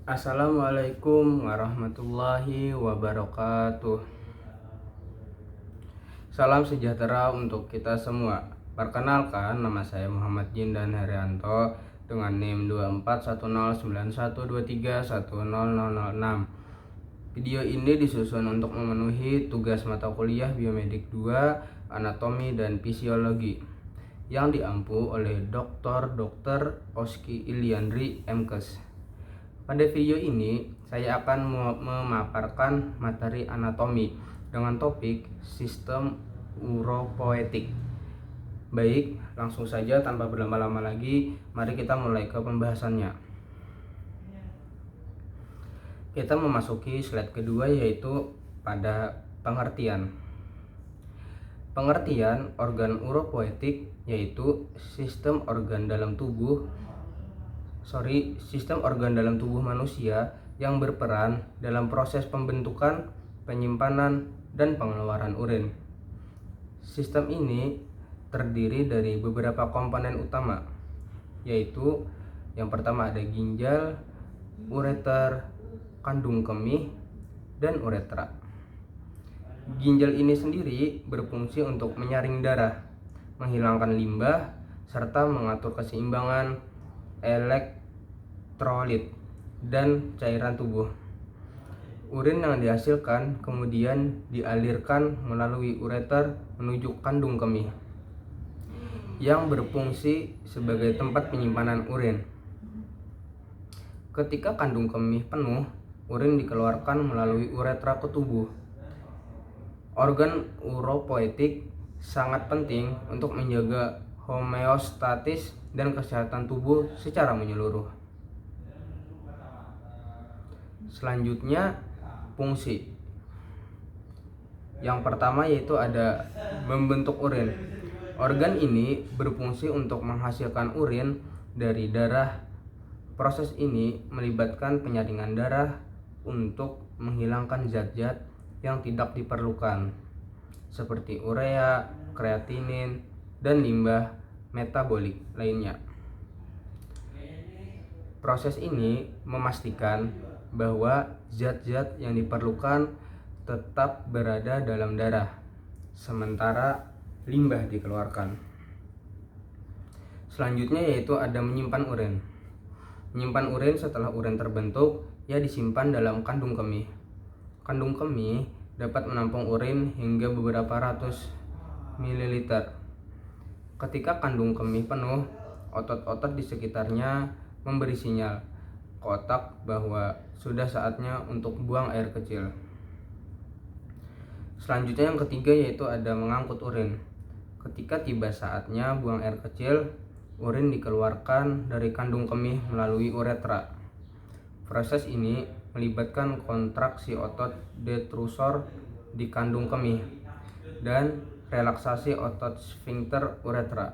Assalamualaikum warahmatullahi wabarakatuh. Salam sejahtera untuk kita semua. Perkenalkan, nama saya Muhammad Jindan Herianto dengan NIM 24109123100006. Video ini disusun untuk memenuhi tugas mata kuliah Biomedik 2, Anatomi dan Fisiologi yang diampu oleh Dr. Oski Iliandri MKes. Pada video ini, saya akan memaparkan materi anatomi dengan topik sistem uropoetik. Baik, langsung saja tanpa berlama-lama lagi, mari kita mulai ke pembahasannya. Kita memasuki slide kedua, yaitu pada pengertian. Pengertian organ uropoetik yaitu sistem organ dalam tubuh manusia yang berperan dalam proses pembentukan, penyimpanan, dan pengeluaran urin. Sistem ini terdiri dari beberapa komponen utama, yaitu yang pertama ada ginjal, ureter, kandung kemih, dan uretra. Ginjal ini sendiri berfungsi untuk menyaring darah, menghilangkan limbah, serta mengatur keseimbangan elektrolit dan cairan tubuh. Urin yang dihasilkan kemudian dialirkan melalui ureter menuju kandung kemih yang berfungsi sebagai tempat penyimpanan urin. Ketika kandung kemih penuh, urin dikeluarkan melalui uretra ke tubuh. Organ uropoetik sangat penting untuk menjaga homeostatis dan kesehatan tubuh secara menyeluruh. Selanjutnya, fungsi. Yang pertama yaitu ada membentuk urin. Organ ini berfungsi untuk menghasilkan urin dari darah. Proses ini melibatkan penyaringan darah untuk menghilangkan zat-zat yang tidak diperlukan, seperti urea, kreatinin, dan limbah metabolik lainnya. Proses ini memastikan bahwa zat-zat yang diperlukan tetap berada dalam darah, sementara limbah dikeluarkan. Selanjutnya yaitu ada menyimpan urin. Menyimpan urin setelah urin terbentuk, ia disimpan dalam kandung kemih. Kandung kemih dapat menampung urin hingga beberapa ratus mililiter. Ketika kandung kemih penuh, otot-otot di sekitarnya memberi sinyal ke otak bahwa sudah saatnya untuk buang air kecil. Selanjutnya yang ketiga yaitu ada mengangkut urin. Ketika tiba saatnya buang air kecil, urin dikeluarkan dari kandung kemih melalui uretra. Proses ini melibatkan kontraksi otot detrusor di kandung kemih dan relaksasi otot sphincter uretra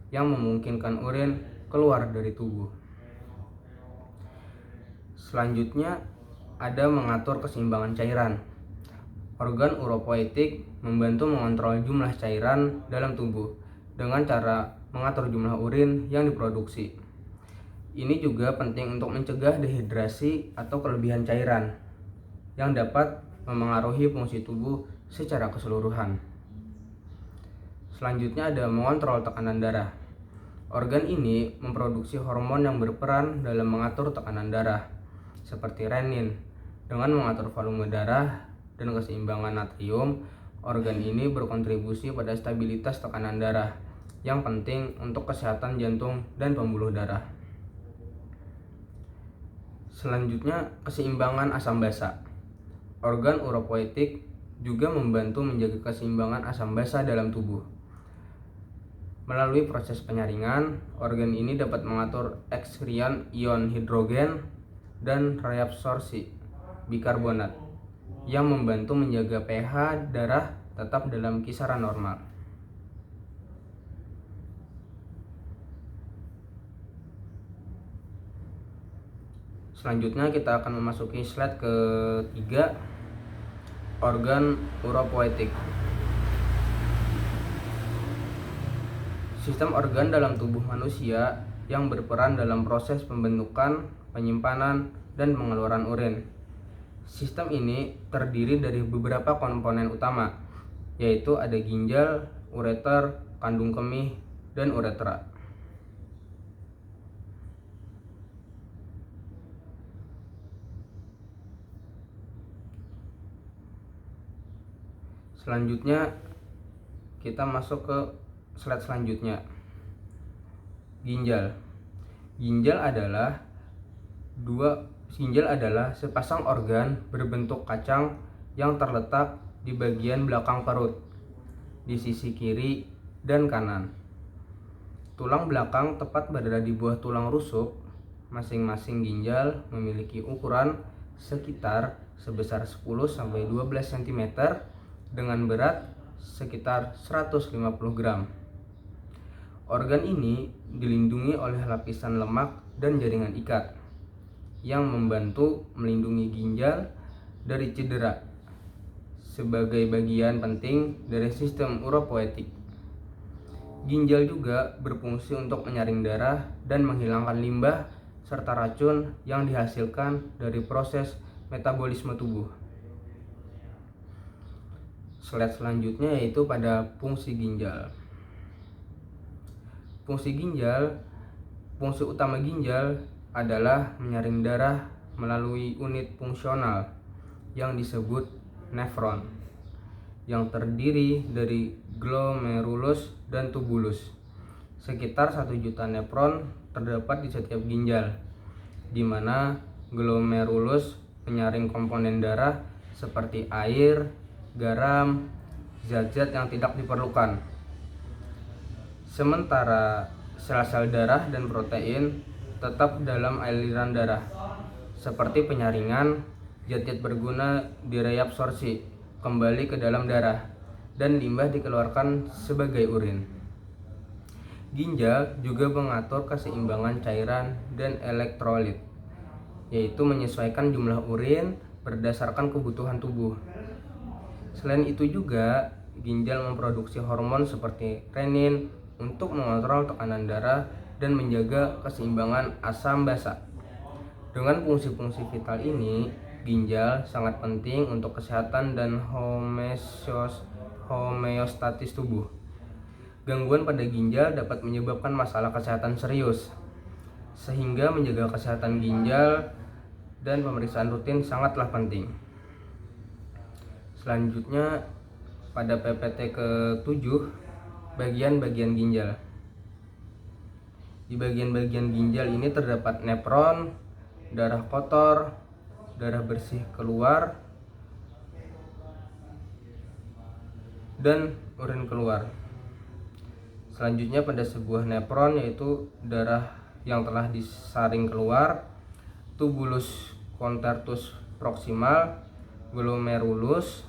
yang memungkinkan urin keluar dari tubuh. Selanjutnya ada mengatur keseimbangan cairan. Organ uropoetik membantu mengontrol jumlah cairan dalam tubuh dengan cara mengatur jumlah urin yang diproduksi. Ini juga penting untuk mencegah dehidrasi atau kelebihan cairan yang dapat memengaruhi fungsi tubuh secara keseluruhan. Selanjutnya ada mengontrol tekanan darah. Organ ini memproduksi hormon yang berperan dalam mengatur tekanan darah, seperti renin. Dengan mengatur volume darah dan keseimbangan natrium, organ ini berkontribusi pada stabilitas tekanan darah yang penting untuk kesehatan jantung dan pembuluh darah. Selanjutnya, keseimbangan asam basa. Organ uropoetik juga membantu menjaga keseimbangan asam basa dalam tubuh. Melalui proses penyaringan, organ ini dapat mengatur ekskrian ion hidrogen dan reabsorpsi bikarbonat yang membantu menjaga pH darah tetap dalam kisaran normal. Selanjutnya kita akan memasuki slide ketiga, organ uropoetik. Sistem organ dalam tubuh manusia yang berperan dalam proses pembentukan, penyimpanan, dan pengeluaran urin. Sistem ini terdiri dari beberapa komponen utama, yaitu ada ginjal, ureter, kandung kemih, dan uretra. Selanjutnya kita masuk ke slide selanjutnya. Ginjal. Ginjal adalah sepasang organ berbentuk kacang yang terletak di bagian belakang perut, di sisi kiri dan kanan. Tulang belakang tepat berada di bawah tulang rusuk. Masing-masing ginjal memiliki ukuran sekitar sebesar 10-12 cm dengan berat sekitar 150 gram. Organ ini dilindungi oleh lapisan lemak dan jaringan ikat yang membantu melindungi ginjal dari cedera sebagai bagian penting dari sistem uropoetik. Ginjal juga berfungsi untuk menyaring darah dan menghilangkan limbah serta racun yang dihasilkan dari proses metabolisme tubuh. Slide selanjutnya yaitu pada fungsi ginjal. Fungsi utama ginjal adalah menyaring darah melalui unit fungsional yang disebut nefron, yang terdiri dari glomerulus dan tubulus. Sekitar 1 juta nefron terdapat di setiap ginjal, di mana glomerulus menyaring komponen darah seperti air, garam, zat-zat yang tidak diperlukan. Sementara sel-sel darah dan protein tetap dalam aliran darah, seperti penyaringan, zat-zat berguna direabsorpsi kembali ke dalam darah, dan limbah dikeluarkan sebagai urin. Ginjal juga mengatur keseimbangan cairan dan elektrolit, yaitu menyesuaikan jumlah urin berdasarkan kebutuhan tubuh. Selain itu juga, ginjal memproduksi hormon seperti renin untuk mengontrol tekanan darah dan menjaga keseimbangan asam basa. Dengan fungsi-fungsi vital ini, ginjal sangat penting untuk kesehatan dan homeostatis tubuh. Gangguan pada ginjal dapat menyebabkan masalah kesehatan serius, sehingga menjaga kesehatan ginjal dan pemeriksaan rutin sangatlah penting. Selanjutnya pada PPT ke-7, bagian-bagian ginjal. Di bagian-bagian ginjal ini terdapat nefron, darah kotor, darah bersih keluar, dan urin keluar. Selanjutnya pada sebuah nefron yaitu darah yang telah disaring keluar, tubulus concertus proximal, glomerulus,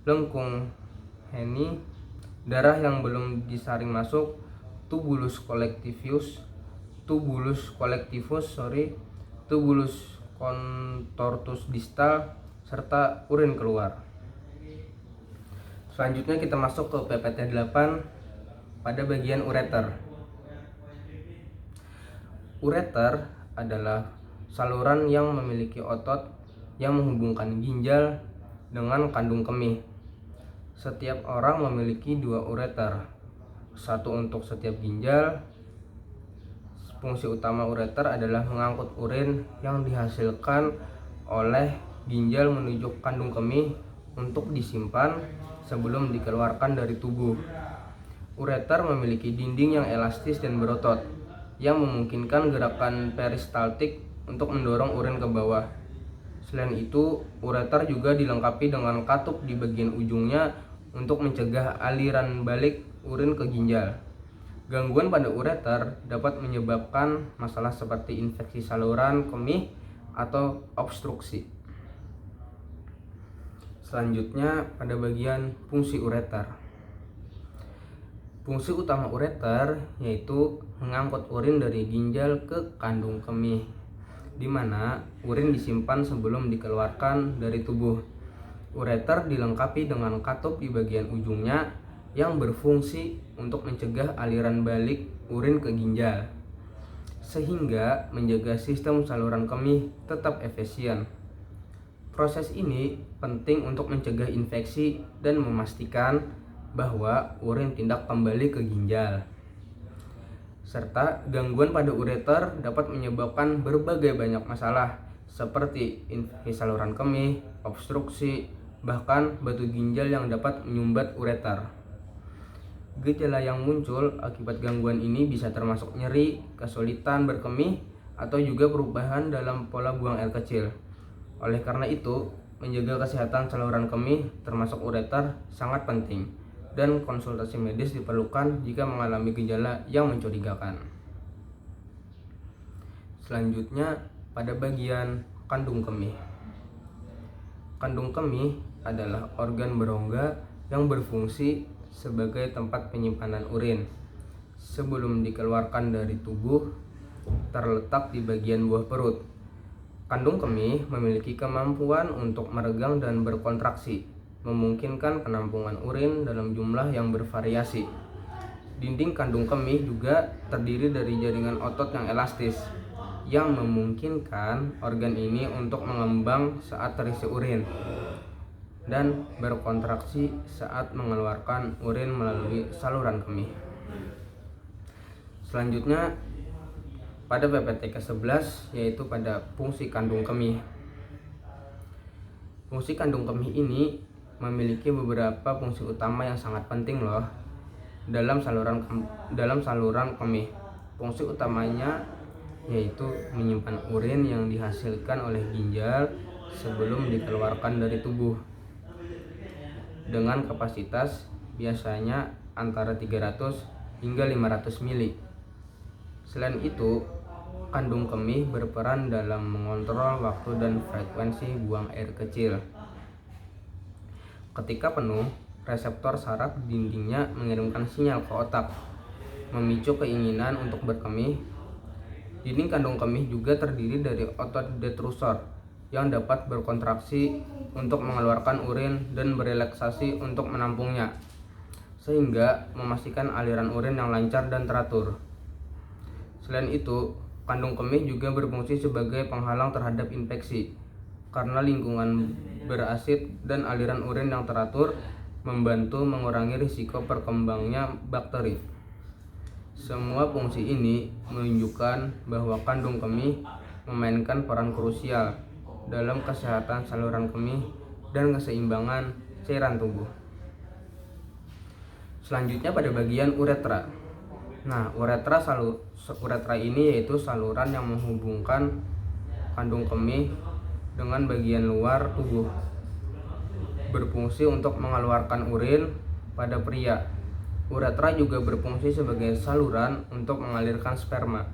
lengkung Henle, darah yang belum disaring masuk, tubulus contortus distal, serta urin keluar. Selanjutnya kita masuk ke PPT 8 pada bagian ureter. Ureter adalah saluran yang memiliki otot yang menghubungkan ginjal dengan kandung kemih. Setiap orang memiliki 2 ureter, satu untuk setiap ginjal. Fungsi utama ureter adalah mengangkut urin yang dihasilkan oleh ginjal menuju kandung kemih untuk disimpan sebelum dikeluarkan dari tubuh. Ureter memiliki dinding yang elastis dan berotot, yang memungkinkan gerakan peristaltik untuk mendorong urin ke bawah. Selain itu, ureter juga dilengkapi dengan katup di bagian ujungnya untuk mencegah aliran balik urin ke ginjal. Gangguan pada ureter dapat menyebabkan masalah seperti infeksi saluran kemih atau obstruksi. Selanjutnya pada bagian fungsi ureter. Fungsi utama ureter yaitu mengangkut urin dari ginjal ke kandung kemih, di mana urin disimpan sebelum dikeluarkan dari tubuh. Ureter dilengkapi dengan katup di bagian ujungnya yang berfungsi untuk mencegah aliran balik urin ke ginjal. sehingga menjaga sistem saluran kemih tetap efisien. Proses ini penting untuk mencegah infeksi dan memastikan bahwa urin tidak kembali ke ginjal. Serta gangguan pada ureter dapat menyebabkan berbagai banyak masalah seperti infeksi saluran kemih, obstruksi, bahkan batu ginjal yang dapat menyumbat ureter. Gejala yang muncul akibat gangguan ini bisa termasuk nyeri, kesulitan berkemih, atau juga perubahan dalam pola buang air kecil. Oleh karena itu, menjaga kesehatan saluran kemih termasuk ureter sangat penting, dan konsultasi medis diperlukan jika mengalami gejala yang mencurigakan. Selanjutnya, pada bagian kandung kemih. Kandung kemih adalah organ berongga yang berfungsi sebagai tempat penyimpanan urin. Sebelum dikeluarkan dari tubuh, terletak di bagian buah perut. Kandung kemih memiliki kemampuan untuk meregang dan berkontraksi, memungkinkan penampungan urin dalam jumlah yang bervariasi. Dinding kandung kemih juga terdiri dari jaringan otot yang elastis, yang memungkinkan organ ini untuk mengembang saat terisi urin dan berkontraksi saat mengeluarkan urin melalui saluran kemih. Selanjutnya, pada PPT ke-11 yaitu pada fungsi kandung kemih. Fungsi kandung kemih ini memiliki beberapa fungsi utama yang sangat penting loh dalam saluran kemih. Fungsi utamanya yaitu menyimpan urin yang dihasilkan oleh ginjal sebelum dikeluarkan dari tubuh dengan kapasitas biasanya antara 300 hingga 500 ml. Selain itu, kandung kemih berperan dalam mengontrol waktu dan frekuensi buang air kecil. Ketika penuh, reseptor saraf dindingnya mengirimkan sinyal ke otak, memicu keinginan untuk berkemih. Dinding kandung kemih juga terdiri dari otot detrusor yang dapat berkontraksi untuk mengeluarkan urin dan berelaksasi untuk menampungnya, sehingga memastikan aliran urin yang lancar dan teratur. Selain itu, kandung kemih juga berfungsi sebagai penghalang terhadap infeksi, karena lingkungan berasid dan aliran urin yang teratur membantu mengurangi risiko perkembangnya bakteri. Semua fungsi ini menunjukkan bahwa kandung kemih memainkan peran krusial dalam kesehatan saluran kemih dan keseimbangan cairan tubuh. Selanjutnya pada bagian uretra. Nah, uretra ini yaitu saluran yang menghubungkan kandung kemih dengan bagian luar tubuh. Berfungsi untuk mengeluarkan urin pada pria. Uretra juga berfungsi sebagai saluran untuk mengalirkan sperma,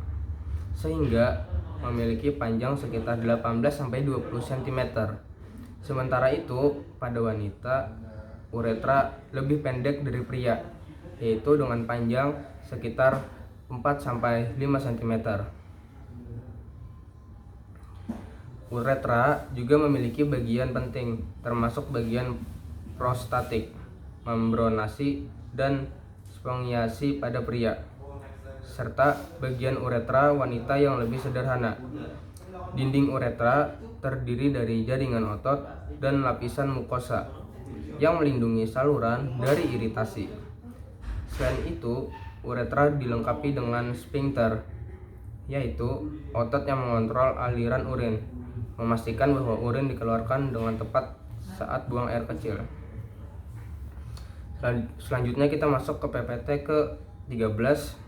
sehingga memiliki panjang sekitar 18-20 cm. Sementara itu, pada wanita, uretra lebih pendek dari pria, yaitu dengan panjang sekitar 4-5 cm. Uretra juga memiliki bagian penting, termasuk bagian prostatik, membranasi, dan spongiasi pada pria, serta bagian uretra wanita yang lebih sederhana. Dinding uretra terdiri dari jaringan otot dan lapisan mukosa yang melindungi saluran dari iritasi. Selain itu, uretra dilengkapi dengan sphincter, yaitu otot yang mengontrol aliran urin, memastikan bahwa urin dikeluarkan dengan tepat saat buang air kecil. Selanjutnya kita masuk ke PPT ke-13,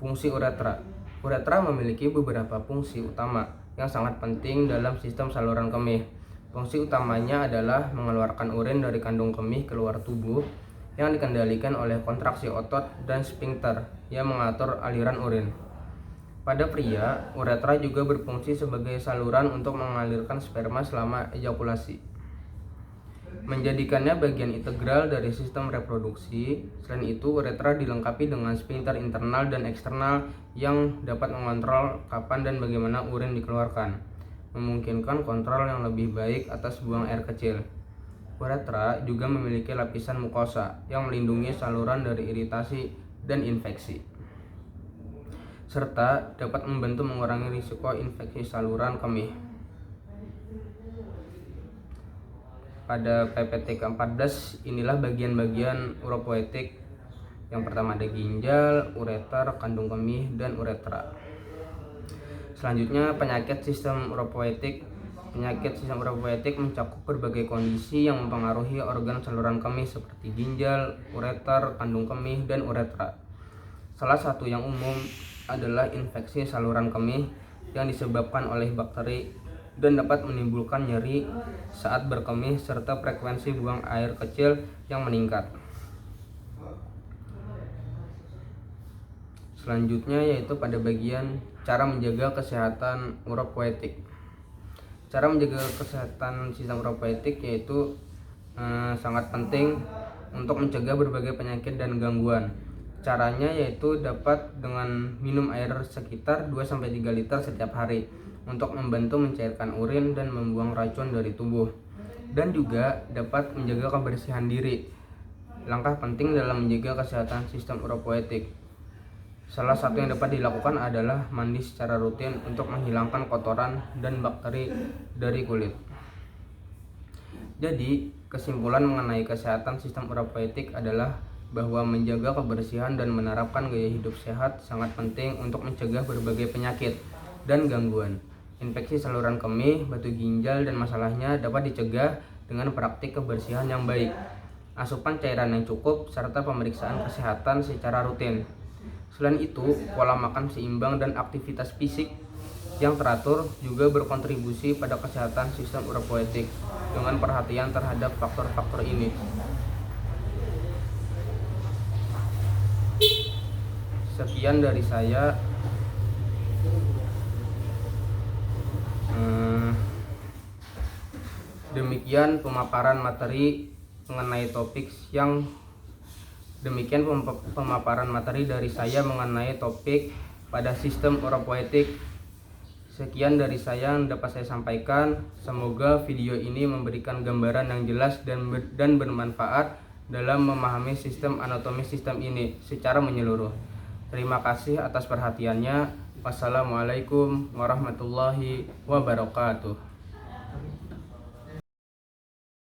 fungsi uretra. Uretra memiliki beberapa fungsi utama yang sangat penting dalam sistem saluran kemih. Fungsi utamanya adalah mengeluarkan urin dari kandung kemih keluar tubuh yang dikendalikan oleh kontraksi otot dan sphincter yang mengatur aliran urin. Pada pria, uretra juga berfungsi sebagai saluran untuk mengalirkan sperma selama ejakulasi, menjadikannya bagian integral dari sistem reproduksi. Selain itu, uretra dilengkapi dengan sphincter internal dan eksternal yang dapat mengontrol kapan dan bagaimana urin dikeluarkan, memungkinkan kontrol yang lebih baik atas buang air kecil. Uretra juga memiliki lapisan mukosa yang melindungi saluran dari iritasi dan infeksi. serta dapat membantu mengurangi risiko infeksi saluran kemih. Pada PPT ke-14 inilah bagian-bagian uropoetik. Yang pertama ada ginjal, ureter, kandung kemih, dan uretra. Selanjutnya penyakit sistem uropoetik. Penyakit sistem uropoetik mencakup berbagai kondisi yang mempengaruhi organ saluran kemih seperti ginjal, ureter, kandung kemih, dan uretra. Salah satu yang umum adalah infeksi saluran kemih yang disebabkan oleh bakteri dan dapat menimbulkan nyeri saat berkemih serta frekuensi buang air kecil yang meningkat. Selanjutnya yaitu pada bagian cara menjaga kesehatan uropoetik. Cara menjaga kesehatan sistem uropoetik yaitu sangat penting untuk mencegah berbagai penyakit dan gangguan. Caranya yaitu dapat dengan minum air sekitar 2-3 liter setiap hari untuk membantu mencairkan urin dan membuang racun dari tubuh, dan juga dapat menjaga kebersihan diri. Langkah penting dalam menjaga kesehatan sistem uropoetik. Salah satu yang dapat dilakukan adalah mandi secara rutin untuk menghilangkan kotoran dan bakteri dari kulit. Jadi, kesimpulan mengenai kesehatan sistem uropoetik adalah bahwa menjaga kebersihan dan menerapkan gaya hidup sehat sangat penting untuk mencegah berbagai penyakit dan gangguan. Infeksi saluran kemih, batu ginjal, dan masalahnya dapat dicegah dengan praktik kebersihan yang baik, asupan cairan yang cukup, serta pemeriksaan kesehatan secara rutin. Selain itu, pola makan seimbang dan aktivitas fisik yang teratur juga berkontribusi pada kesehatan sistem uropoetik dengan perhatian terhadap faktor-faktor ini. Sekian dari saya. Demikian pemaparan materi mengenai topik dari saya mengenai topik pada sistem uropoetik. Sekian dari saya yang dapat saya sampaikan. Semoga video ini memberikan gambaran yang jelas dan bermanfaat dalam memahami sistem anatomi sistem ini secara menyeluruh. Terima kasih atas perhatiannya. Wassalamualaikum warahmatullahi wabarakatuh.